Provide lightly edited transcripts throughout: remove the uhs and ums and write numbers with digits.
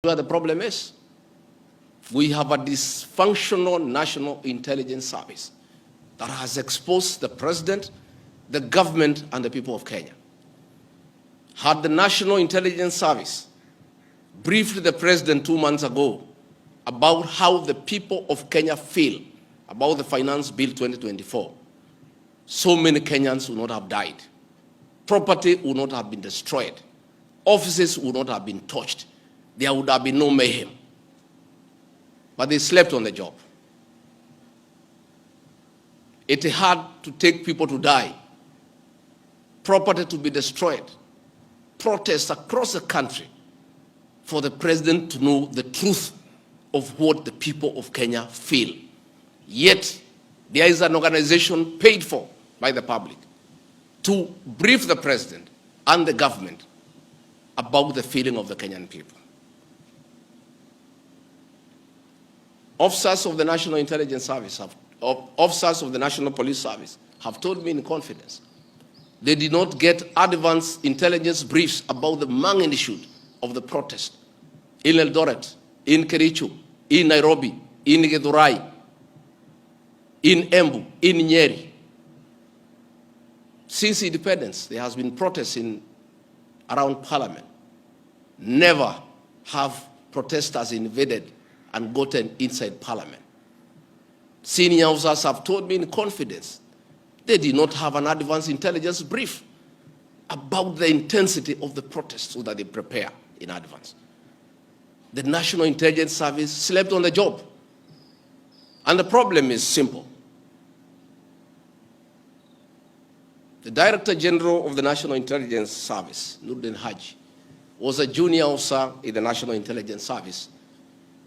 Where the problem is, we have a dysfunctional National Intelligence Service that has exposed the president, the government, and the people of Kenya. Had the National Intelligence Service briefed the president 2 months ago about how the people of Kenya feel about the Finance Bill 2024, so many Kenyans would not have died. Property would not have been destroyed. Offices would not have been touched. There would have been no mayhem. But they slept on the job. It had to take people to die, property to be destroyed, protests across the country for the president to know the truth of what the people of Kenya feel. Yet, there is an organization paid for by the public to brief the president and the government about the feeling of the Kenyan people. Officers of the National Intelligence Service, officers of the National Police Service have told me in confidence they did not get advance intelligence briefs about the magnitude of the protest in Eldoret, in Kericho, in Nairobi, in Githurai, in Embu, in Nyeri. Since independence, there has been protests around Parliament. Never have protesters invaded and gotten inside Parliament. Senior officers have told me in confidence they did not have an advance intelligence brief about the intensity of the protest so that they prepare in advance. The National Intelligence Service slept on the job. And the problem is simple. The Director General of the National Intelligence Service, Nuruddin Haji, was a junior officer in the National Intelligence Service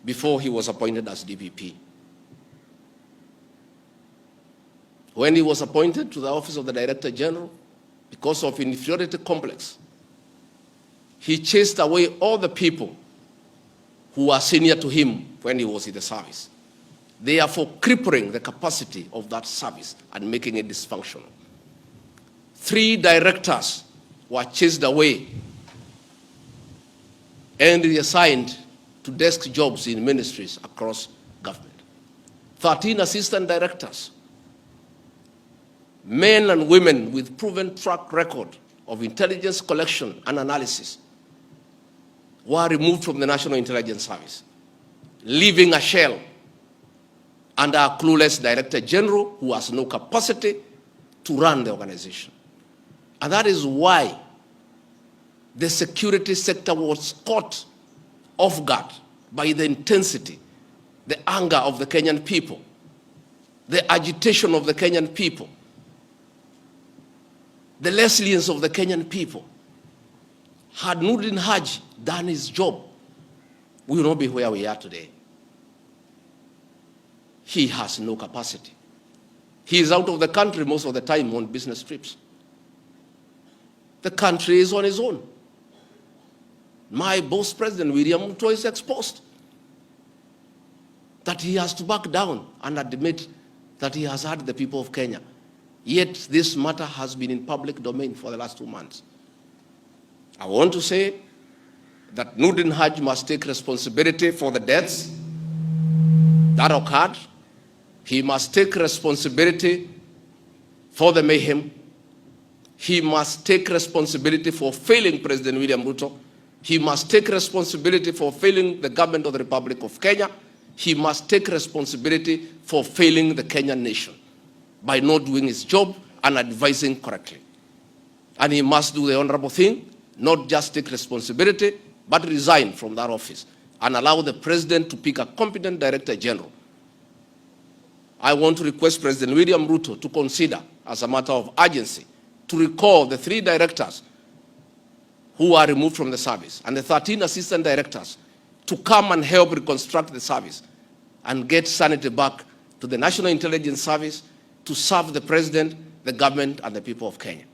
before he was appointed as DPP. When he was appointed to the office of the Director General, because of inferiority complex, he chased away all the people who were senior to him when he was in the service, therefore crippling the capacity of that service and making it dysfunctional. 3 directors were chased away and reassigned to desk jobs in ministries across government. 13 assistant directors, men and women with proven track record of intelligence collection and analysis, were removed from the National Intelligence Service, leaving a shell under a clueless Director General who has no capacity to run the organization. And that is why the security sector was caught off guard by the intensity, the anger of the Kenyan people, the agitation of the Kenyan people, the resilience of the Kenyan people. Had Nuruddin Haji done his job, we will not be where we are today. He has no capacity. He is out of the country most of the time on business trips. The country is on its own. My boss, President William Ruto, is exposed that he has to back down and admit that he has hurt the people of Kenya. Yet this matter has been in public domain for the last 2 months. I want to say that Nuruddin Haji must take responsibility for the deaths that occurred. He must take responsibility for the mayhem. He must take responsibility for failing President William Ruto. He must take responsibility for failing the government of the Republic of Kenya. He must take responsibility for failing the Kenyan nation by not doing his job and advising correctly. And he must do the honorable thing, not just take responsibility, but resign from that office and allow the president to pick a competent Director General. I want to request President William Ruto to consider, as a matter of urgency, to recall the 3 directors who are removed from the service and the 13 assistant directors to come and help reconstruct the service and get sanity back to the National Intelligence Service to serve the president, the government, and the people of Kenya.